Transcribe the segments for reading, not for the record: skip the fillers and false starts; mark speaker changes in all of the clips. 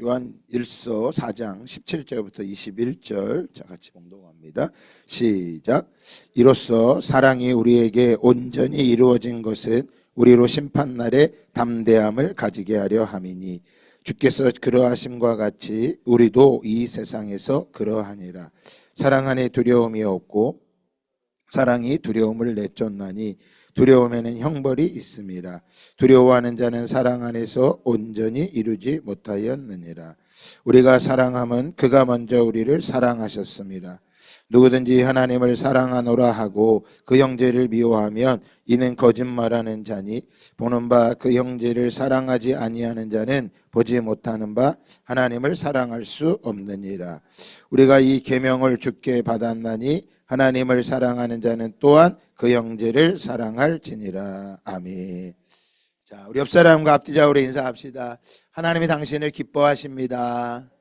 Speaker 1: 요한 1서 4장 17절부터 21절 자 같이 봉독합니다. 시작. 이로써 사랑이 우리에게 온전히 이루어진 것은 우리로 심판날에 담대함을 가지게 하려 함이니 주께서 그러하심과 같이 우리도 이 세상에서 그러하니라. 사랑 안에 두려움이 없고 사랑이 두려움을 내쫓나니 두려움에는 형벌이 있음이라. 두려워하는 자는 사랑 안에서 온전히 이루지 못하였느니라. 우리가 사랑함은 그가 먼저 우리를 사랑하셨음이라. 누구든지 하나님을 사랑하노라 하고 그 형제를 미워하면 이는 거짓말하는 자니 보는 바 그 형제를 사랑하지 아니하는 자는 보지 못하는 바 하나님을 사랑할 수 없느니라. 우리가 이 계명을 주께 받았나니 하나님을 사랑하는 자는 또한 그 형제를 사랑할지니라. 아멘. 자, 우리 옆 사람과 앞뒤좌우로 인사합시다. 하나님이 당신을 기뻐하십니다.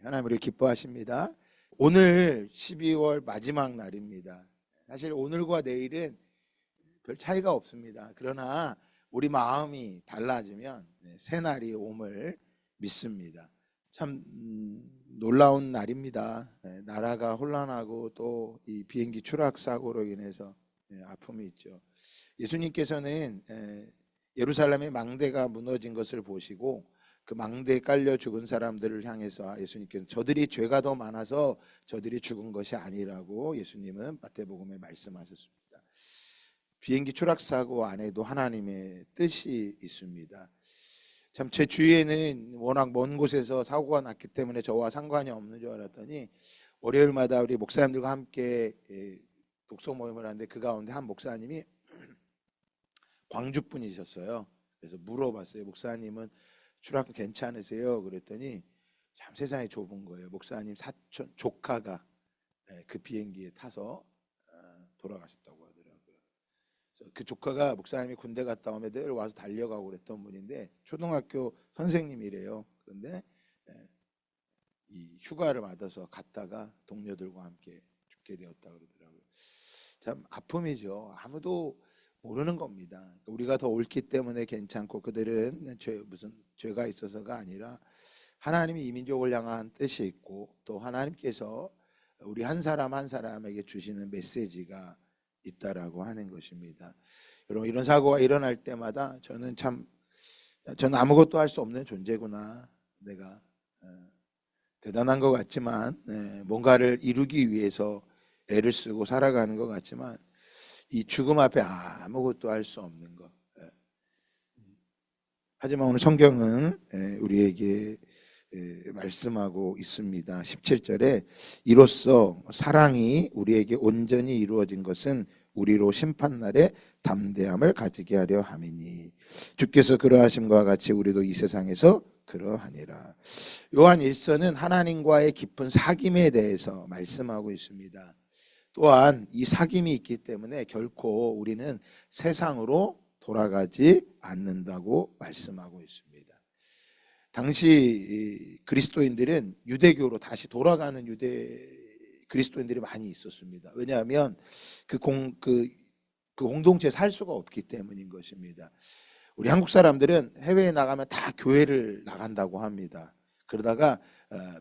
Speaker 1: 하나님 우리를 기뻐하십니다. 오늘 12월 마지막 날입니다. 사실 오늘과 내일은 별 차이가 없습니다. 그러나 우리 마음이 달라지면 새 날이 옴을 믿습니다. 참 놀라운 날입니다. 나라가 혼란하고 또 이 비행기 추락 사고로 인해서 아픔이 있죠. 예수님께서는 예루살렘의 망대가 무너진 것을 보시고 그 망대에 깔려 죽은 사람들을 향해서 예수님께서 저들이 죄가 더 많아서 저들이 죽은 것이 아니라고 예수님은 마태복음에 말씀하셨습니다. 비행기 추락 사고 안에도 하나님의 뜻이 있습니다. 참 제 주위에는 워낙 먼 곳에서 사고가 났기 때문에 저와 상관이 없는 줄 알았더니 월요일마다 우리 목사님들과 함께 독서 모임을 하는데 그 가운데 한 목사님이 광주 분이셨어요. 그래서 물어봤어요. 목사님은 추락 괜찮으세요? 그랬더니 참 세상이 좁은 거예요. 목사님 사촌 조카가 그 비행기에 타서 돌아가셨다고 하더라고요. 그 조카가 목사님이 군대 갔다 오면 늘 와서 달려가고 그랬던 분인데 초등학교 선생님이래요. 그런데 이 휴가를 받아서 갔다가 동료들과 함께 죽게 되었다고 그러더라고요. 참 아픔이죠. 아무도 모르는 겁니다. 우리가 더 옳기 때문에 괜찮고 그들은 무슨 죄가 있어서가 아니라 하나님이 이 민족을 향한 뜻이 있고 또 하나님께서 우리 한 사람 한 사람에게 주시는 메시지가 있다라고 하는 것입니다. 여러분 이런 사고가 일어날 때마다 저는 아무것도 할 수 없는 존재구나. 내가 대단한 것 같지만 뭔가를 이루기 위해서 애를 쓰고 살아가는 것 같지만 이 죽음 앞에 아무것도 할 수 없는 것. 하지만 오늘 성경은 우리에게 말씀하고 있습니다. 17절에 이로써 사랑이 우리에게 온전히 이루어진 것은 우리로 심판날에 담대함을 가지게 하려 함이니 주께서 그러하심과 같이 우리도 이 세상에서 그러하니라. 요한 1서는 하나님과의 깊은 사귐에 대해서 말씀하고 있습니다. 또한 이 사귐이 있기 때문에 결코 우리는 세상으로 돌아가지 않는다고 말씀하고 있습니다. 당시 그리스도인들은 유대교로 다시 돌아가는 그리스도인들이 많이 있었습니다. 왜냐하면 그 공동체에 살 수가 없기 때문인 것입니다. 우리 한국 사람들은 해외에 나가면 다 교회를 나간다고 합니다. 그러다가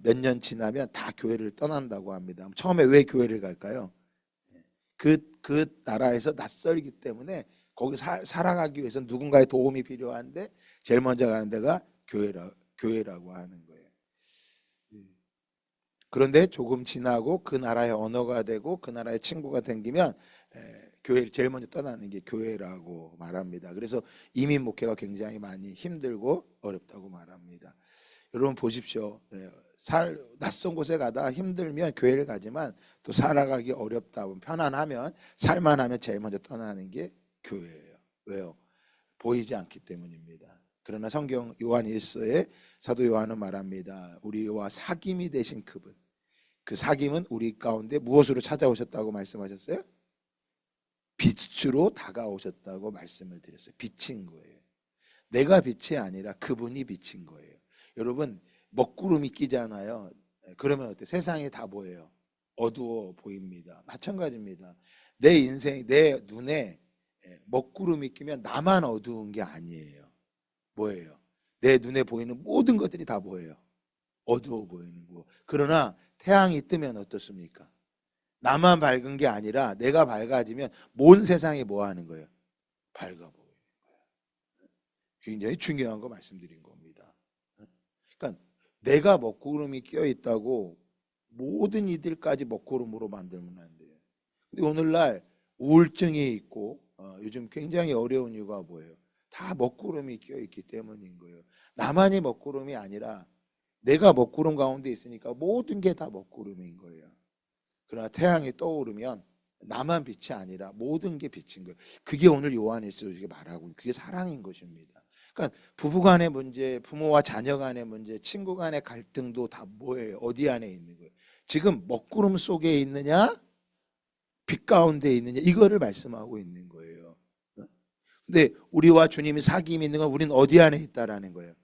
Speaker 1: 몇 년 지나면 다 교회를 떠난다고 합니다. 처음에 왜 교회를 갈까요? 그 나라에서 낯설기 때문에 거기 살아가기 위해서 누군가의 도움이 필요한데 제일 먼저 가는 데가 교회라고 하는 거예요. 그런데 조금 지나고 그 나라의 언어가 되고 그 나라의 친구가 생기면 교회를 제일 먼저 떠나는 게 교회라고 말합니다. 그래서 이민 목회가 굉장히 많이 힘들고 어렵다고 말합니다. 여러분 보십시오. 낯선 곳에 가다 힘들면 교회를 가지만 또 살아가기 어렵다 편안하면 살만하면 제일 먼저 떠나는 게 교회예요. 왜요? 보이지 않기 때문입니다. 그러나 성경 요한 1서에 사도 요한은 말합니다. 우리와 사귐이 되신 그분, 그 사귐은 우리 가운데 무엇으로 찾아오셨다고 말씀하셨어요? 빛으로 다가오셨다고 말씀을 드렸어요. 빛인 거예요. 내가 빛이 아니라 그분이 빛인 거예요. 여러분 먹구름이 끼잖아요. 그러면 어때? 세상이 다 뭐예요? 어두워 보입니다. 마찬가지입니다. 내 인생, 내 눈에 먹구름이 끼면 나만 어두운 게 아니에요. 뭐예요? 내 눈에 보이는 모든 것들이 다 뭐예요? 어두워 보이는 거. 그러나 태양이 뜨면 어떻습니까? 나만 밝은 게 아니라 내가 밝아지면 온 세상이 뭐 하는 거예요? 밝아 보이는 거예요. 굉장히 중요한 거 말씀드린 겁니다. 그러니까 내가 먹구름이 끼어 있다고 모든 이들까지 먹구름으로 만들면 안 돼요. 근데 오늘날 우울증이 있고 요즘 굉장히 어려운 이유가 뭐예요? 다 먹구름이 끼어 있기 때문인 거예요. 나만이 먹구름이 아니라 내가 먹구름 가운데 있으니까 모든 게 다 먹구름인 거예요. 그러나 태양이 떠오르면 나만 빛이 아니라 모든 게 빛인 거예요. 그게 오늘 요한일서에 말하고 그게 사랑인 것입니다. 그러니까 부부 간의 문제, 부모와 자녀 간의 문제, 친구 간의 갈등도 다 뭐예요? 어디 안에 있는 거예요? 지금 먹구름 속에 있느냐? 빛 가운데 있느냐? 이거를 말씀하고 있는 거예요. 근데 우리와 주님이 사귐이 있는 건 우리는 어디 안에 있다라는 거예요?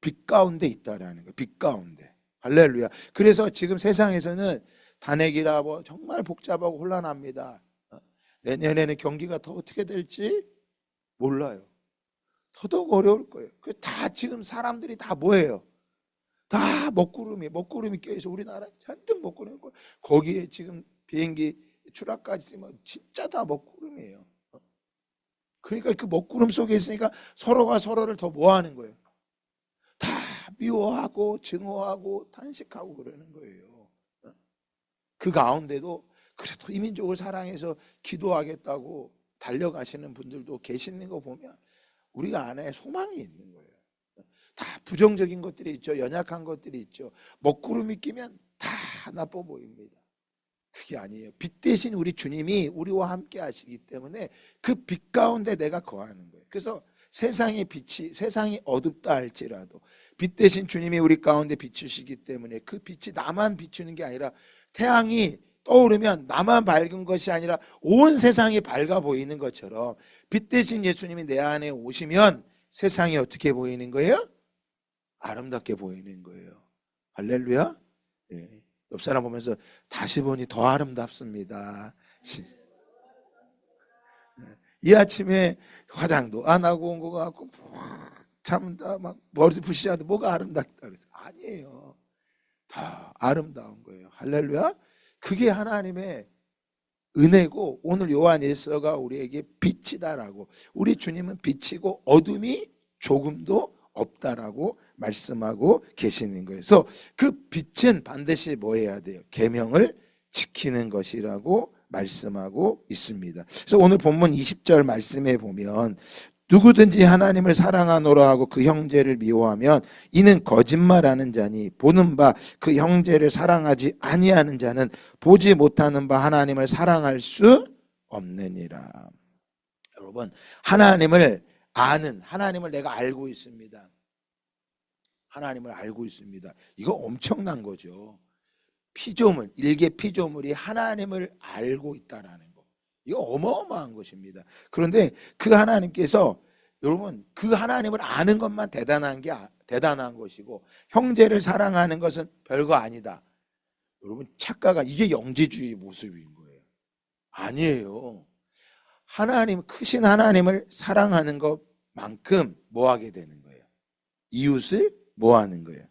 Speaker 1: 빛 가운데 있다라는 거예요. 빛 가운데. 할렐루야. 그래서 지금 세상에서는 단핵이라 뭐 정말 복잡하고 혼란합니다. 내년에는 경기가 더 어떻게 될지 몰라요. 더더욱 어려울 거예요. 다 지금 사람들이 다 뭐예요? 다 먹구름이 껴있어. 우리나라 잔뜩 먹구름이 있고 거기에 지금 비행기 추락까지 진짜 다 먹구름이에요. 그러니까 그 먹구름 속에 있으니까 서로가 서로를 더 뭐 하는 거예요? 다 미워하고 증오하고 탄식하고 그러는 거예요. 그 가운데도 그래도 이민족을 사랑해서 기도하겠다고 달려가시는 분들도 계시는 거 보면 우리가 안에 소망이 있는 거예요. 다 부정적인 것들이 있죠. 연약한 것들이 있죠. 먹구름이 끼면 다 나빠 보입니다. 그게 아니에요. 빛 대신 우리 주님이 우리와 함께 하시기 때문에 그 빛 가운데 내가 거하는 거예요. 그래서 세상이 어둡다 할지라도 빛 대신 주님이 우리 가운데 비추시기 때문에 그 빛이 나만 비추는 게 아니라 태양이 떠오르면 나만 밝은 것이 아니라 온 세상이 밝아 보이는 것처럼 빛 대신 예수님이 내 안에 오시면 세상이 어떻게 보이는 거예요? 아름답게 보이는 거예요. 할렐루야. 네. 옆 사람 보면서 다시 보니 더 아름답습니다. 이 아침에 화장도 안 하고 온 것 같고 참다 막 머리 붓이하는데 뭐가 아름답다 그래서 아니에요. 다 아름다운 거예요. 할렐루야. 그게 하나님의 은혜고 오늘 요한일서가 우리에게 빛이다라고 우리 주님은 빛이고 어둠이 조금도 없다라고 말씀하고 계시는 거예요. 그래서 그 빛은 반드시 뭐 해야 돼요? 계명을 지키는 것이라고 말씀하고 있습니다. 그래서 오늘 본문 20절 말씀에 보면 누구든지 하나님을 사랑하노라 하고 그 형제를 미워하면 이는 거짓말하는 자니 보는 바 그 형제를 사랑하지 아니하는 자는 보지 못하는 바 하나님을 사랑할 수 없느니라. 여러분 하나님을 내가 알고 있습니다. 하나님을 알고 있습니다. 이거 엄청난 거죠. 일개 피조물이 하나님을 알고 있다라는 거. 이거 어마어마한 것입니다. 그런데 그 하나님께서 여러분 그 하나님을 아는 것만 대단한 것이고 형제를 사랑하는 것은 별거 아니다. 여러분 착각가 이게 영지주의 모습인 거예요. 아니에요. 크신 하나님을 사랑하는 것만큼 뭐 하게 되는 거예요? 이웃을 뭐 하는 거예요?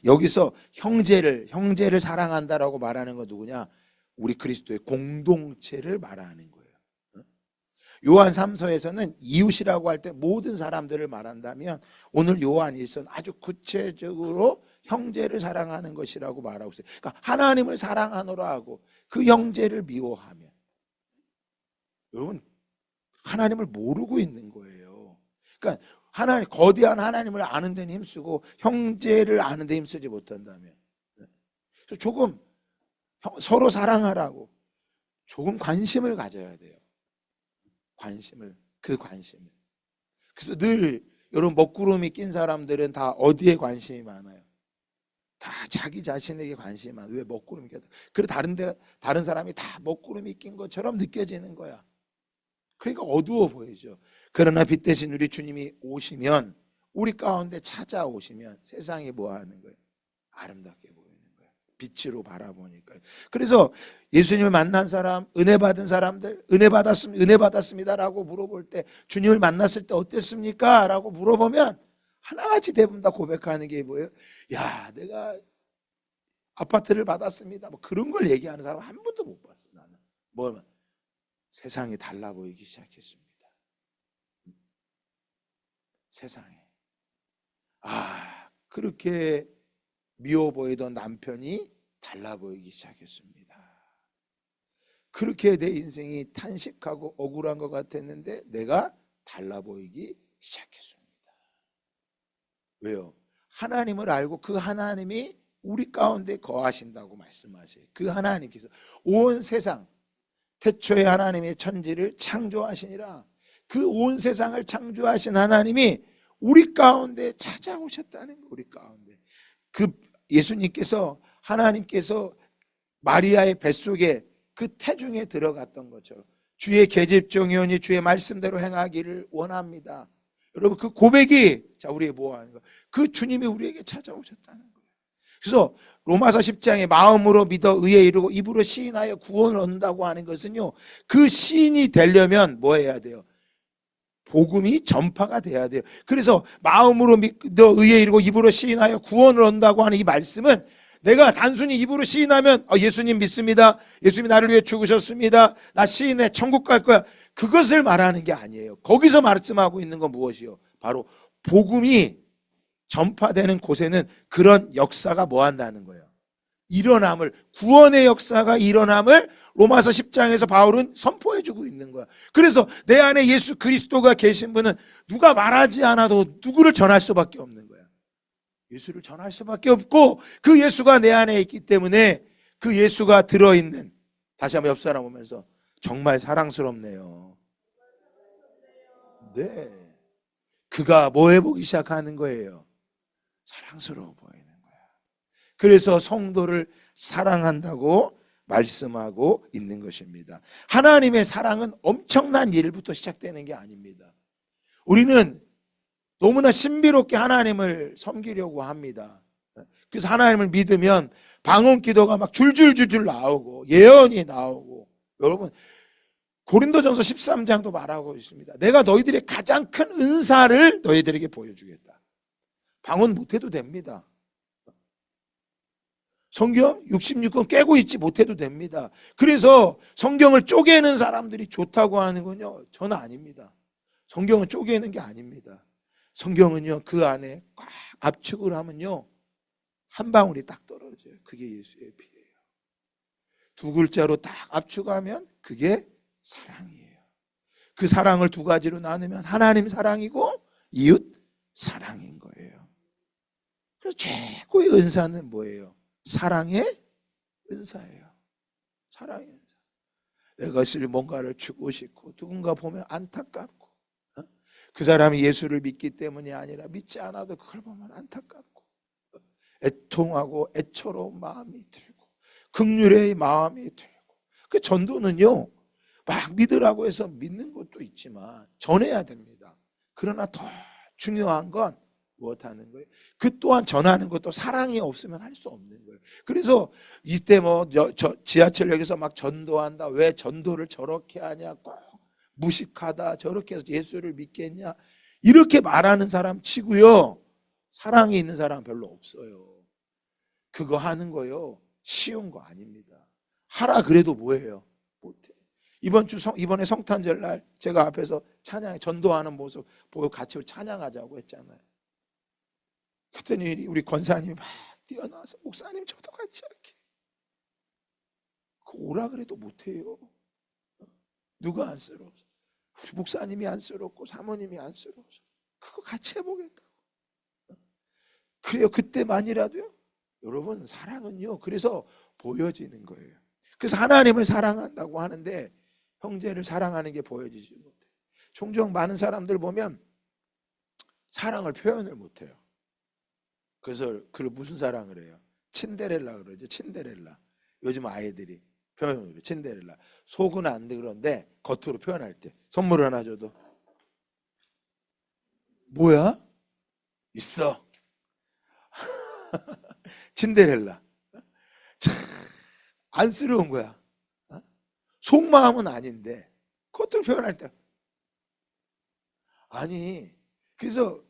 Speaker 1: 여기서 형제를 사랑한다라고 말하는 건 누구냐? 우리 그리스도의 공동체를 말하는 거예요. 요한 3서에서는 이웃이라고 할 때 모든 사람들을 말한다면 오늘 요한 1서는 아주 구체적으로 형제를 사랑하는 것이라고 말하고 있어요. 그러니까 하나님을 사랑하노라 하고 그 형제를 미워하면 여러분 하나님을 모르고 있는 거예요. 그러니까 거대한 하나님을 아는 데는 힘쓰고 형제를 아는 데 힘쓰지 못한다면 조금 서로 사랑하라고 조금 관심을 가져야 돼요. 관심을. 그래서 늘 여러분 먹구름이 낀 사람들은 다 어디에 관심이 많아요? 다 자기 자신에게 관심이 많아요. 왜 먹구름이 꼈다? 그래 다른 사람이 다 먹구름이 낀 것처럼 느껴지는 거야. 그러니까 어두워 보이죠. 그러나 빛 대신 우리 주님이 오시면 우리 가운데 찾아오시면 세상이 뭐 하는 거예요? 아름답게 보이는 거예요. 빛으로 바라보니까. 그래서 예수님을 만난 사람, 은혜 받은 사람들, 은혜 받았습니다라고 물어볼 때, 주님을 만났을 때 어땠습니까? 라고 물어보면 하나같이 대부분 다 고백하는 게 뭐예요? 야, 내가 아파트를 받았습니다. 뭐 그런 걸 얘기하는 사람 한 번도 못 봤어. 나는 뭐 세상이 달라 보이기 시작했습니다. 세상에 그렇게 미워 보이던 남편이 달라 보이기 시작했습니다. 그렇게 내 인생이 탄식하고 억울한 것 같았는데 내가 달라 보이기 시작했습니다. 왜요? 하나님을 알고 그 하나님이 우리 가운데 거하신다고 말씀하세요. 그 하나님께서 온 세상, 태초에 하나님의 천지를 창조하시니라. 그 온 세상을 창조하신 하나님이 우리 가운데 찾아오셨다는 거예요. 우리 가운데. 그 예수님께서, 하나님께서 마리아의 뱃속에 그 태중에 들어갔던 것처럼 주의 계집종이오니 주의 말씀대로 행하기를 원합니다. 여러분, 그 고백이 우리의 뭐하는 거? 그 주님이 우리에게 찾아오셨다는 거예요. 그래서 로마서 10장에 마음으로 믿어 의에 이르고 입으로 시인하여 구원을 얻는다고 하는 것은요, 그 시인이 되려면 뭐 해야 돼요? 복음이 전파가 돼야 돼요. 그래서 마음으로 믿어 의에 이르고 입으로 시인하여 구원을 얻는다고 하는 이 말씀은 내가 단순히 입으로 시인하면 예수님 믿습니다, 예수님이 나를 위해 죽으셨습니다, 나 시인해 천국 갈 거야, 그것을 말하는 게 아니에요. 거기서 말씀하고 있는 건 무엇이요? 바로 복음이 전파되는 곳에는 그런 역사가 뭐 한다는 거예요? 일어남을, 구원의 역사가 일어남을 로마서 10장에서 바울은 선포해주고 있는 거야. 그래서 내 안에 예수 그리스도가 계신 분은 누가 말하지 않아도 누구를 전할 수밖에 없는 거야. 예수를 전할 수밖에 없고, 그 예수가 내 안에 있기 때문에 그 예수가 들어있는, 다시 한번 옆 사람 보면서 정말 사랑스럽네요. 네, 그가 뭐 해보기 시작하는 거예요? 사랑스러워 보이는 거야. 그래서 성도를 사랑한다고 말씀하고 있는 것입니다. 하나님의 사랑은 엄청난 일부터 시작되는 게 아닙니다. 우리는 너무나 신비롭게 하나님을 섬기려고 합니다. 그래서 하나님을 믿으면 방언 기도가 막 줄줄줄줄 나오고 예언이 나오고, 여러분 고린도전서 13장도 말하고 있습니다. 내가 너희들의 가장 큰 은사를 너희들에게 보여주겠다. 방언 못해도 됩니다. 성경 66권 깨고 있지 못해도 됩니다. 그래서 성경을 쪼개는 사람들이 좋다고 하는 건요, 저는 아닙니다. 성경은 쪼개는 게 아닙니다. 성경은요, 그 안에 꽉 압축을 하면요, 한 방울이 딱 떨어져요. 그게 예수의 피예요. 두 글자로 딱 압축하면 그게 사랑이에요. 그 사랑을 두 가지로 나누면 하나님 사랑이고 이웃 사랑인 거예요. 그래서 최고의 은사는 뭐예요? 사랑의 은사예요. 사랑의 은사. 내가 쓸 뭔가를 주고 싶고, 누군가 보면 안타깝고, 그 사람이 예수를 믿기 때문이 아니라 믿지 않아도 그걸 보면 안타깝고, 애통하고 애처로운 마음이 들고 긍휼의 마음이 들고. 그 전도는요, 막 믿으라고 해서 믿는 것도 있지만 전해야 됩니다. 그러나 더 중요한 건 무엇하는 거예요? 그 또한 전하는 것도 사랑이 없으면 할 수 없는 거예요. 그래서 이때 지하철역에서 막 전도한다, 왜 전도를 저렇게 하냐, 꼭 무식하다, 저렇게 해서 예수를 믿겠냐, 이렇게 말하는 사람 치고요, 사랑이 있는 사람 별로 없어요. 그거 하는 거요, 쉬운 거 아닙니다. 하라 그래도 뭐예요? 못해. 이번에 성탄절 날 제가 앞에서 찬양, 전도하는 모습 보고 같이 찬양하자고 했잖아요. 그랬더니 우리 권사님이 막 뛰어나와서, 목사님 저도 같이 할게. 그거 오라 그래도 못해요. 누가 안쓰러워서? 우리 목사님이 안쓰럽고 사모님이 안쓰러워서 그거 같이 해보겠다고. 그래요. 그때만이라도요. 여러분, 사랑은요, 그래서 보여지는 거예요. 그래서 하나님을 사랑한다고 하는데 형제를 사랑하는 게 보여지지 못해요. 종종 많은 사람들 보면 사랑을 표현을 못해요. 그래서 그걸 무슨 사랑을 해요? 친데렐라 그러죠. 친데렐라. 요즘 아이들이 표현을 해요. 친데렐라. 속은 안 돼, 그런데 겉으로 표현할 때 선물 하나 줘도 뭐야? 있어. 친데렐라. 안쓰러운 거야. 속마음은 아닌데 겉으로 표현할 때 아니. 그래서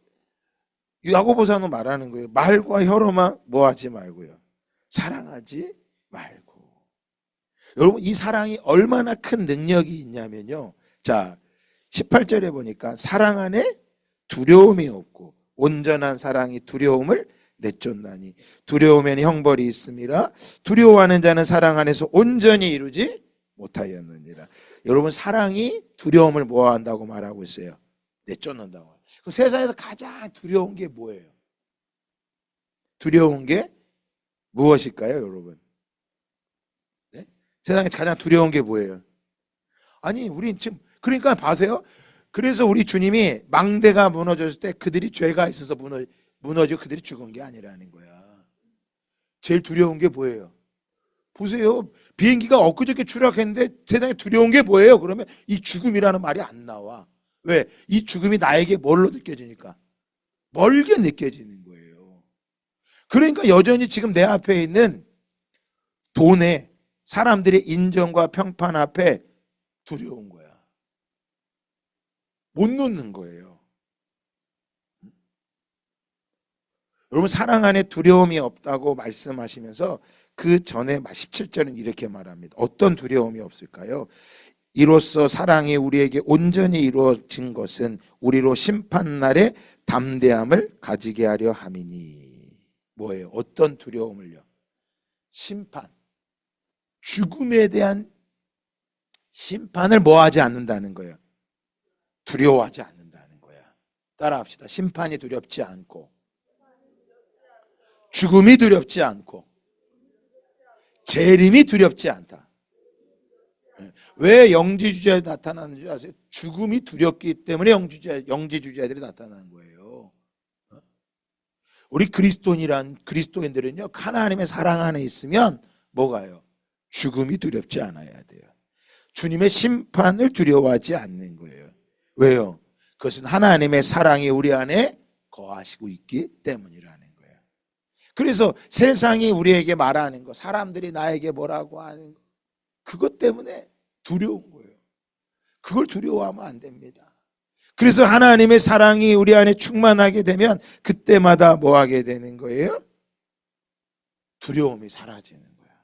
Speaker 1: 야고보서는 말하는 거예요. 말과 혀로만 뭐하지 말고요, 사랑하지 말고. 여러분, 이 사랑이 얼마나 큰 능력이 있냐면요, 자 18절에 보니까 사랑 안에 두려움이 없고 온전한 사랑이 두려움을 내쫓나니 두려우면 형벌이 있음이라. 두려워하는 자는 사랑 안에서 온전히 이루지 못하였느니라. 여러분, 사랑이 두려움을 뭐한다고 말하고 있어요? 내쫓는다고. 그럼 세상에서 가장 두려운 게 뭐예요? 두려운 게 무엇일까요, 여러분? 네? 세상에서 가장 두려운 게 뭐예요? 아니, 우린 지금 그러니까 봐세요. 그래서 우리 주님이 망대가 무너졌을 때 그들이 죄가 있어서 무너지고 그들이 죽은 게 아니라는 거야. 제일 두려운 게 뭐예요? 보세요. 비행기가 엊그저께 추락했는데 세상에 두려운 게 뭐예요? 그러면 이 죽음이라는 말이 안 나와. 왜? 이 죽음이 나에게 뭘로 느껴지니까? 멀게 느껴지는 거예요. 그러니까 여전히 지금 내 앞에 있는 돈에 사람들의 인정과 평판 앞에 두려운 거야. 못 놓는 거예요. 여러분, 사랑 안에 두려움이 없다고 말씀하시면서 그 전에 17절은 이렇게 말합니다. 어떤 두려움이 없을까요? 이로써 사랑이 우리에게 온전히 이루어진 것은 우리로 심판날에 담대함을 가지게 하려 함이니. 뭐예요? 어떤 두려움을요? 심판, 죽음에 대한 심판을 뭐하지 않는다는 거예요? 두려워하지 않는다는 거야. 따라합시다. 심판이 두렵지 않고, 죽음이 두렵지 않고, 재림이 두렵지 않다. 왜 영지주의자들이 나타나는 줄 아세요? 죽음이 두렵기 때문에 영지주의자들이 나타나는 거예요. 우리 그리스도인들은요, 하나님의 사랑 안에 있으면 뭐가요? 죽음이 두렵지 않아야 돼요. 주님의 심판을 두려워하지 않는 거예요. 왜요? 그것은 하나님의 사랑이 우리 안에 거하시고 있기 때문이라는 거예요. 그래서 세상이 우리에게 말하는 거, 사람들이 나에게 뭐라고 하는 거, 그것 때문에 두려운 거예요. 그걸 두려워하면 안 됩니다. 그래서 하나님의 사랑이 우리 안에 충만하게 되면 그때마다 뭐 하게 되는 거예요? 두려움이 사라지는 거야.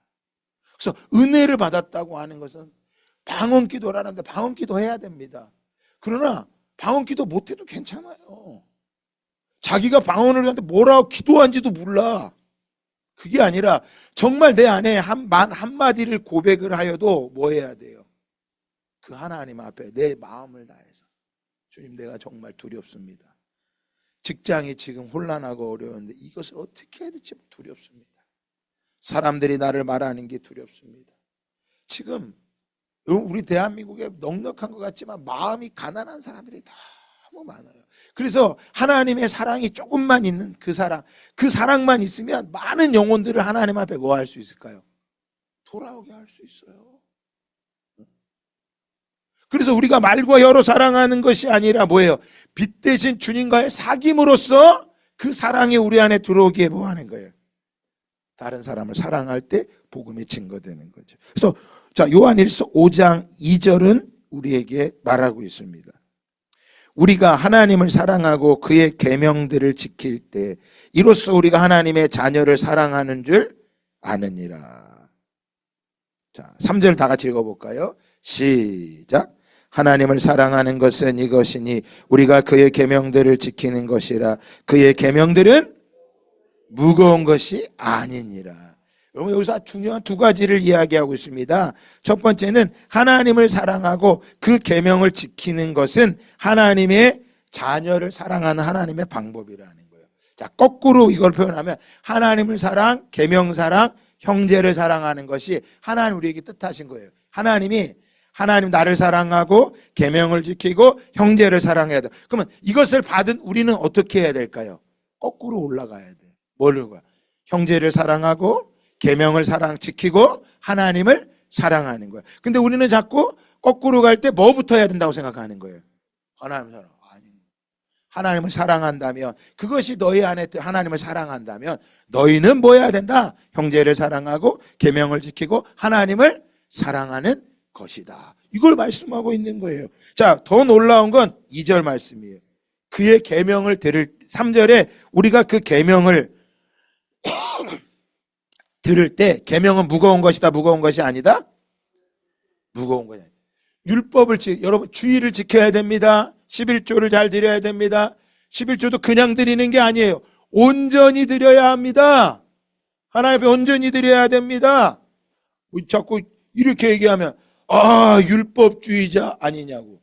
Speaker 1: 그래서 은혜를 받았다고 하는 것은 방언기도라는데 방언기도 해야 됩니다. 그러나 방언기도 못해도 괜찮아요. 자기가 방언을 하는데 뭐라고 기도한지도 몰라. 그게 아니라 정말 내 안에 한마디를 고백을 하여도 뭐 해야 돼요? 그 하나님 앞에 내 마음을 다해서, 주님, 내가 정말 두렵습니다. 직장이 지금 혼란하고 어려운데 이것을 어떻게 해야 될지 두렵습니다. 사람들이 나를 말하는 게 두렵습니다. 지금 우리 대한민국에 넉넉한 것 같지만 마음이 가난한 사람들이 너무 많아요. 그래서 하나님의 사랑이 조금만 있는 그 사랑만 있으면 많은 영혼들을 하나님 앞에 뭐 할 수 있을까요? 돌아오게 할 수 있어요. 그래서 우리가 말과 혀로 사랑하는 것이 아니라 뭐예요? 빛 대신 주님과의 사귐으로써 그 사랑이 우리 안에 들어오기에 뭐 하는 거예요? 다른 사람을 사랑할 때 복음이 증거되는 거죠. 그래서 자, 요한일서 5장 2절은 우리에게 말하고 있습니다. 우리가 하나님을 사랑하고 그의 계명들을 지킬 때 이로써 우리가 하나님의 자녀를 사랑하는 줄 아느니라. 자, 3절 다 같이 읽어볼까요? 시작. 하나님을 사랑하는 것은 이것이니 우리가 그의 계명들을 지키는 것이라. 그의 계명들은 무거운 것이 아니니라. 여러분, 여기서 중요한 두 가지를 이야기하고 있습니다. 첫 번째는 하나님을 사랑하고 그 계명을 지키는 것은 하나님의 자녀를 사랑하는 하나님의 방법이라는 거예요. 자, 거꾸로 이걸 표현하면 하나님을 사랑, 계명 사랑, 형제를 사랑하는 것이 하나님 우리에게 뜻하신 거예요. 하나님 나를 사랑하고 계명을 지키고 형제를 사랑해야 돼. 그러면 이것을 받은 우리는 어떻게 해야 될까요? 거꾸로 올라가야 돼. 뭘로 가? 형제를 사랑하고 계명을 지키고 하나님을 사랑하는 거야. 근데 우리는 자꾸 거꾸로 갈 때 뭐부터 해야 된다고 생각하는 거예요? 하나님 사랑. 아니. 하나님을 사랑한다면, 그것이 너희 안에 하나님을 사랑한다면 너희는 뭐 해야 된다? 형제를 사랑하고 계명을 지키고 하나님을 사랑하는 것이다. 이걸 말씀하고 있는 거예요. 자, 더 놀라운 건 2절 말씀이에요. 그의 계명을 들을 3절에 우리가 그 계명을 들을 때, 계명은 무거운 것이다, 무거운 것이 아니다? 무거운 거냐. 율법을 여러분 주의를 지켜야 됩니다. 11조를 잘 드려야 됩니다. 11조도 그냥 드리는 게 아니에요. 온전히 드려야 합니다. 하나님 앞에 온전히 드려야 됩니다. 자꾸 이렇게 얘기하면 율법주의자 아니냐고.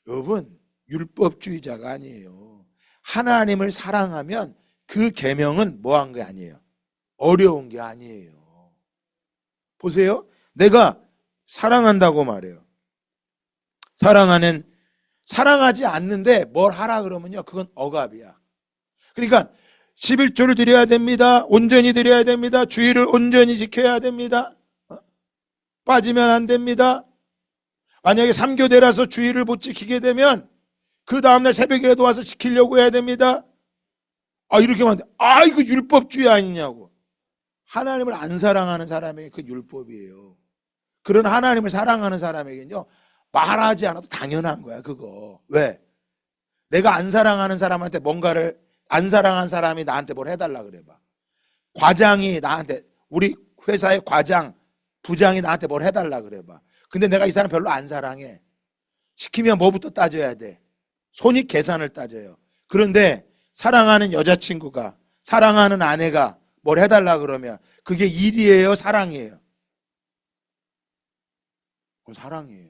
Speaker 1: 여러분, 율법주의자가 아니에요. 하나님을 사랑하면 그 계명은 뭐한 게 아니에요. 어려운 게 아니에요. 보세요. 내가 사랑한다고 말해요. 사랑하지 않는데 뭘 하라 그러면요, 그건 억압이야. 그러니까 11조를 드려야 됩니다. 온전히 드려야 됩니다. 주의를 온전히 지켜야 됩니다. 빠지면 안 됩니다. 만약에 3교대라서 주의를 못 지키게 되면 그 다음날 새벽에도 와서 지키려고 해야 됩니다. 이렇게 하면 안 돼. 이거 율법주의 아니냐고. 하나님을 안 사랑하는 사람에게 그 율법이에요. 그런 하나님을 사랑하는 사람에게는요, 말하지 않아도 당연한 거야, 그거. 왜? 내가 안 사랑하는 사람한테 뭔가를, 안 사랑하는 사람이 나한테 뭘 해달라 그래 봐. 과장이 나한테, 우리 회사의 과장, 부장이 나한테 뭘 해달라 그래 봐. 근데 내가 이 사람 별로 안 사랑해. 시키면 뭐부터 따져야 돼? 손익 계산을 따져요. 그런데 사랑하는 여자친구가, 사랑하는 아내가 뭘 해달라 그러면 그게 일이에요, 사랑이에요? 사랑이에요.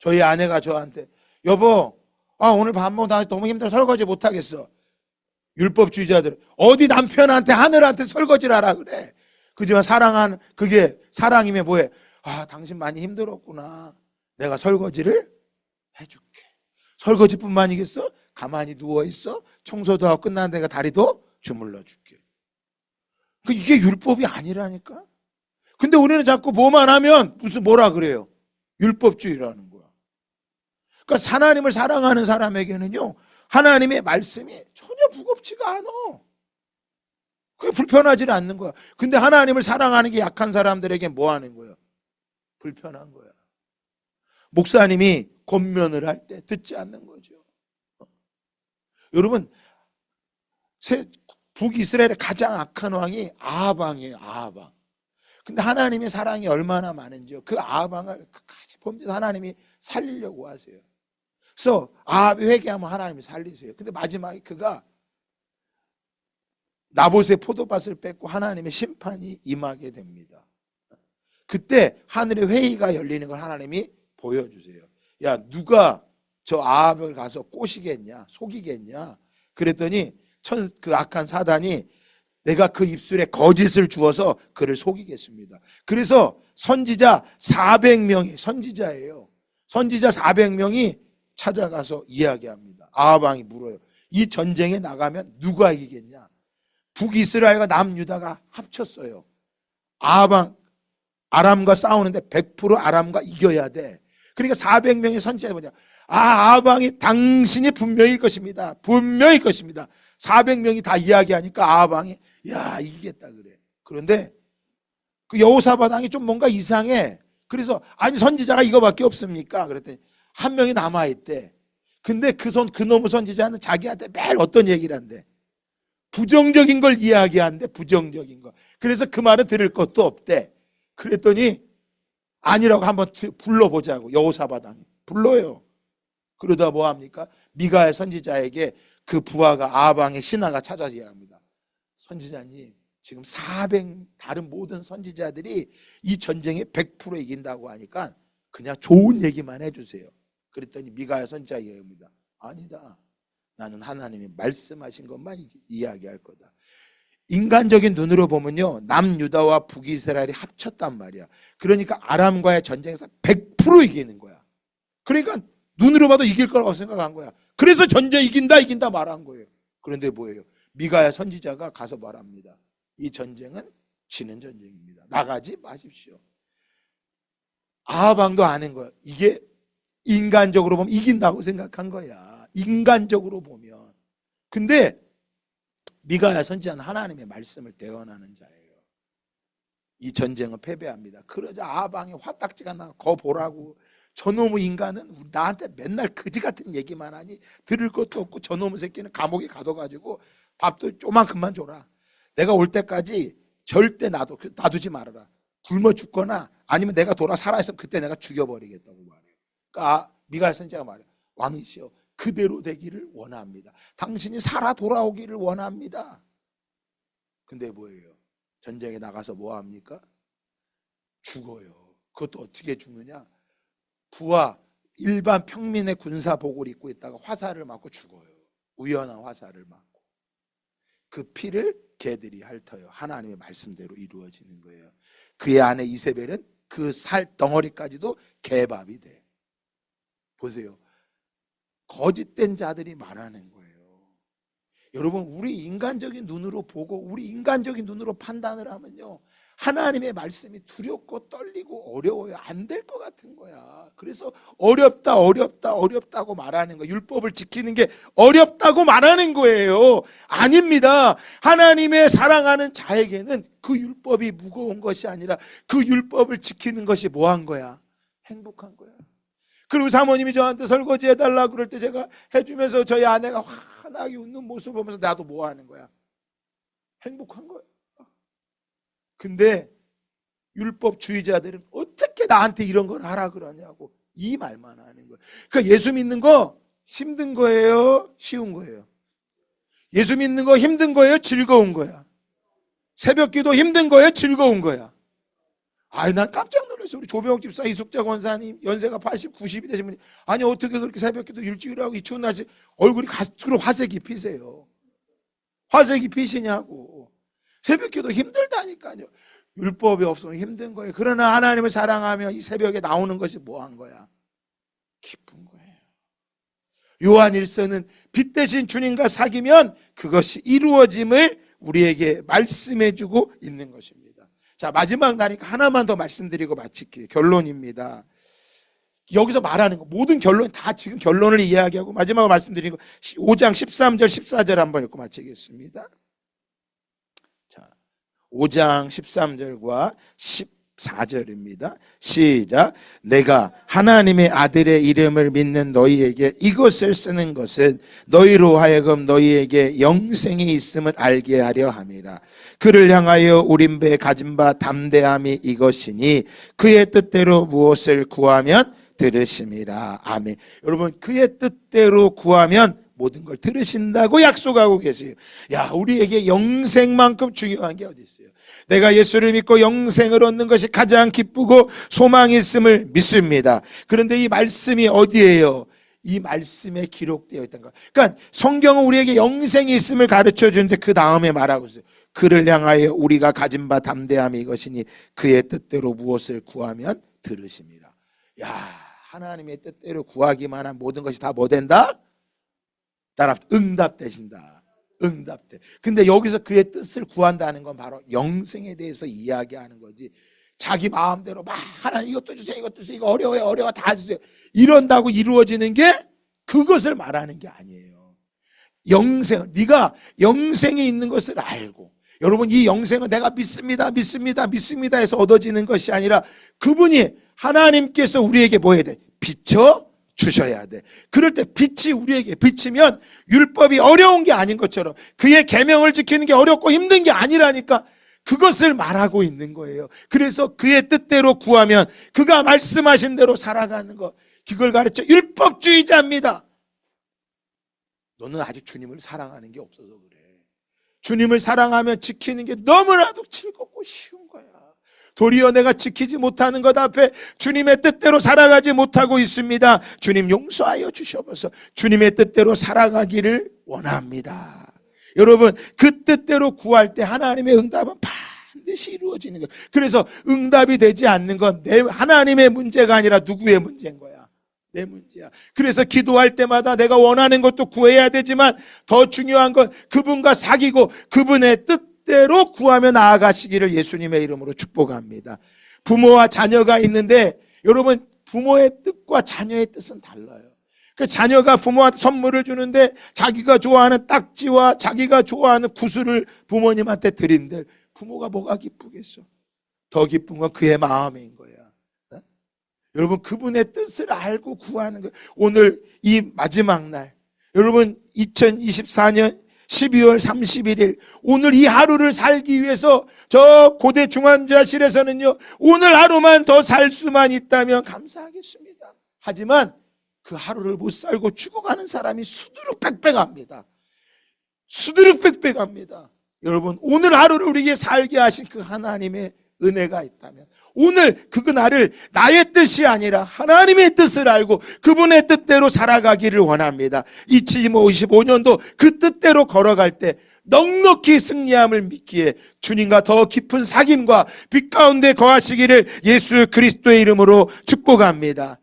Speaker 1: 저희 아내가 저한테, 여보, 오늘 밥 먹고 나 너무 힘들어 설거지 못하겠어. 율법주의자들 어디 남편한테, 하늘한테 설거지를 하라 그래. 그지만 그게 사랑이면 뭐해? 당신 많이 힘들었구나. 내가 설거지를 해줄게. 설거지뿐만이겠어? 가만히 누워있어. 청소도 하고 끝난 내가 다리도 주물러 줄게. 이게 율법이 아니라니까. 근데 우리는 자꾸 뭐만 하면 뭐라 그래요? 율법주의라는 거야. 그러니까 하나님을 사랑하는 사람에게는요, 하나님의 말씀이 전혀 무겁지가 않아. 그게 불편하지는 않는 거야. 근데 하나님을 사랑하는 게 약한 사람들에게 뭐 하는 거야? 불편한 거야. 목사님이 권면을 할 때 듣지 않는 거죠. 여러분, 북이스라엘의 가장 악한 왕이 아하방이에요. 아하방. 근데 하나님의 사랑이 얼마나 많은지요. 그 아하방을 끝까지 범죄해서 하나님이 살리려고 하세요. 그래서 아합이 회개하면 하나님이 살리세요. 근데 마지막에 그가 나봇의 포도밭을 뺏고 하나님의 심판이 임하게 됩니다. 그때 하늘의 회의가 열리는 걸 하나님이 보여주세요. 야, 누가 저 아합을 가서 꼬시겠냐, 속이겠냐. 그랬더니 그 악한 사단이 내가 그 입술에 거짓을 주어서 그를 속이겠습니다. 그래서 선지자 400명이, 선지자예요. 선지자 400명이 찾아가서 이야기합니다. 아하방이 물어요. 이 전쟁에 나가면 누가 이기겠냐. 북이스라엘과 남유다가 합쳤어요. 아람과 싸우는데 100% 아람과 이겨야 돼. 그러니까 400명의 선지자가 뭐냐. 아하방이 당신이 분명히 것입니다. 분명히 것입니다. 400명이 다 이야기하니까 아하방이 이기겠다 그래. 그런데 그 여호사밧 왕이 좀 뭔가 이상해. 그래서 선지자가 이거밖에 없습니까? 그랬더니 한 명이 남아있대. 근데 그놈의 선지자는 자기한테 매일 어떤 얘기를 한대? 부정적인 걸 이야기한대. 부정적인 거. 그래서 그 말은 들을 것도 없대. 그랬더니 아니라고 한번 불러보자고. 여호사밧 왕이 불러요. 그러다 뭐합니까? 미가야 선지자에게 그 부하가 아하방의 신하가 찾아서 이야기합니다. 선지자님, 지금 다른 모든 선지자들이 이 전쟁에 100% 이긴다고 하니까 그냥 좋은 얘기만 해주세요. 그랬더니 미가야 선지자가 얘기합니다. 아니다. 나는 하나님이 말씀하신 것만 이야기할 거다. 인간적인 눈으로 보면요, 남유다와 북이스라엘이 합쳤단 말이야. 그러니까 아람과의 전쟁에서 100% 이기는 거야. 그러니까 눈으로 봐도 이길 거라고 생각한 거야. 그래서 전쟁 이긴다 말한 거예요. 그런데 뭐예요? 미가야 선지자가 가서 말합니다. 이 전쟁은 지는 전쟁입니다. 나가지 마십시오. 아하방도 아는 거야. 이게 인간적으로 보면 이긴다고 생각한 거야. 인간적으로 보면. 근데 미가야 선지자는 하나님의 말씀을 대언하는 자예요. 이 전쟁은 패배합니다. 그러자 아방이 화딱지가 나. 거 보라고. 저놈의 인간은 나한테 맨날 그지 같은 얘기만 하니 들을 것도 없고 저놈의 새끼는 감옥에 가둬가지고 밥도 조만큼만 줘라. 내가 올 때까지 절대 놔두지 말아라. 굶어 죽거나 아니면 내가 돌아 살아있으면 그때 내가 죽여버리겠다고 말해요. 그러니까 미가 선지자가 말해요. 왕이시여 그대로 되기를 원합니다. 당신이 살아 돌아오기를 원합니다. 근데 뭐예요? 전쟁에 나가서 뭐 합니까? 죽어요. 그것도 어떻게 죽느냐? 부하 일반 평민의 군사복을 입고 있다가 화살을 맞고 죽어요. 우연한 화살을 맞고. 그 피를 개들이 핥아요. 하나님의 말씀대로 이루어지는 거예요. 그의 아내 이세벨은 그 살 덩어리까지도 개밥이 돼. 보세요. 거짓된 자들이 말하는 거예요. 여러분, 우리 인간적인 눈으로 보고 우리 인간적인 눈으로 판단을 하면요, 하나님의 말씀이 두렵고 떨리고 어려워요. 안 될 것 같은 거야. 그래서 어렵다고 말하는 거예요. 율법을 지키는 게 어렵다고 말하는 거예요. 아닙니다. 하나님의 사랑하는 자에게는 그 율법이 무거운 것이 아니라 그 율법을 지키는 것이 뭐한 거야? 행복한 거야. 그리고 사모님이 저한테 설거지 해달라고 그럴 때 제가 해주면서 저희 아내가 환하게 웃는 모습을 보면서 나도 뭐 하는 거야? 행복한 거야. 근데 율법주의자들은 어떻게 나한테 이런 걸 하라 그러냐고 이 말만 하는 거예요. 그러니까 예수 믿는 거 힘든 거예요? 쉬운 거예요? 예수 믿는 거 힘든 거예요? 즐거운 거야? 새벽기도 힘든 거예요? 즐거운 거야? 아니, 난 깜짝 놀랐어요. 우리 조병욱 집사, 이숙자 권사님 연세가 80, 90이 되신 분이 아니 어떻게 그렇게 새벽기도 일찍 하고 이 추운 날씨 얼굴이 가스로 화색이 피세요. 화색이 피시냐고. 새벽기도 힘들다니까요. 율법이 없으면 힘든 거예요. 그러나 하나님을 사랑하며 이 새벽에 나오는 것이 뭐한 거야? 기쁜 거예요. 요한일서는 빛 대신 주님과 사귀면 그것이 이루어짐을 우리에게 말씀해주고 있는 것입니다. 자, 마지막 날이니까 하나만 더 말씀드리고 마칠게요. 결론입니다. 여기서 말하는 거 모든 결론 다 지금 결론을 이야기하고 마지막으로 말씀드리는 거 5장 13절 14절 한번 읽고 마치겠습니다. 자, 5장 13절과 14절입니다. 시작. 내가 하나님의 아들의 이름을 믿는 너희에게 이것을 쓰는 것은 너희로 하여금 너희에게 영생이 있음을 알게 하려 함이라. 그를 향하여 우린 배 가진 바 담대함이 이것이니 그의 뜻대로 무엇을 구하면 들으심이라. 아멘. 여러분, 그의 뜻대로 구하면 모든 걸 들으신다고 약속하고 계세요. 야, 우리에게 영생만큼 중요한 게 어디 있어요? 내가 예수를 믿고 영생을 얻는 것이 가장 기쁘고 소망이 있음을 믿습니다. 그런데 이 말씀이 어디예요? 이 말씀에 기록되어 있던 것. 그러니까 성경은 우리에게 영생이 있음을 가르쳐 주는데 그 다음에 말하고 있어요. 그를 향하여 우리가 가진 바 담대함이 이것이니 그의 뜻대로 무엇을 구하면 들으심이라. 야, 하나님의 뜻대로 구하기만 한 모든 것이 다 뭐 된다? 따라 응답되신다. 응답돼. 근데 여기서 그의 뜻을 구한다는 건 바로 영생에 대해서 이야기하는 거지. 자기 마음대로 막 하나님 이것도 주세요, 이것도 주세요, 이거 어려워요, 다 주세요. 이런다고 이루어지는 게 그것을 말하는 게 아니에요. 영생, 네가 영생이 있는 것을 알고, 여러분 이 영생은 내가 믿습니다 해서 얻어지는 것이 아니라 그분이 하나님께서 우리에게 뭐 해야 돼? 비춰 주셔야 돼. 그럴 때 빛이 우리에게 비치면 율법이 어려운 게 아닌 것처럼 그의 계명을 지키는 게 어렵고 힘든 게 아니라니까 그것을 말하고 있는 거예요. 그래서 그의 뜻대로 구하면 그가 말씀하신 대로 살아가는 것, 그걸 가르쳐 율법주의자입니다. 너는 아직 주님을 사랑하는 게 없어서 그래. 주님을 사랑하면 지키는 게 너무나도 즐겁고 쉬운 거야. 도리어 내가 지키지 못하는 것 앞에 주님의 뜻대로 살아가지 못하고 있습니다. 주님 용서하여 주셔서 주님의 뜻대로 살아가기를 원합니다. 여러분, 그 뜻대로 구할 때 하나님의 응답은 반드시 이루어지는 거예요. 그래서 응답이 되지 않는 건 하나님의 문제가 아니라 누구의 문제인 거야? 내 문제야. 그래서 기도할 때마다 내가 원하는 것도 구해야 되지만 더 중요한 건 그분과 사귀고 그분의 뜻대로 구하며 나아가시기를 예수님의 이름으로 축복합니다. 부모와 자녀가 있는데 여러분, 부모의 뜻과 자녀의 뜻은 달라요. 그 자녀가 부모한테 선물을 주는데 자기가 좋아하는 딱지와 자기가 좋아하는 구슬을 부모님한테 드린들 부모가 뭐가 기쁘겠어? 더 기쁜 건 그의 마음인 거야. 네? 여러분, 그분의 뜻을 알고 구하는 거예요. 오늘 이 마지막 날, 여러분 2024년 12월 31일 오늘 이 하루를 살기 위해서 저 고대 중환자실에서는요, 오늘 하루만 더 살 수만 있다면 감사하겠습니다. 하지만 그 하루를 못 살고 죽어가는 사람이 수두룩빽빽합니다. 수두룩빽빽합니다. 여러분, 오늘 하루를 우리에게 살게 하신 그 하나님의 은혜가 있다면 오늘 그날을 나의 뜻이 아니라 하나님의 뜻을 알고 그분의 뜻대로 살아가기를 원합니다. 2025년도 그 뜻대로 걸어갈 때 넉넉히 승리함을 믿기에 주님과 더 깊은 사귐과 빛 가운데 거하시기를 예수 그리스도의 이름으로 축복합니다.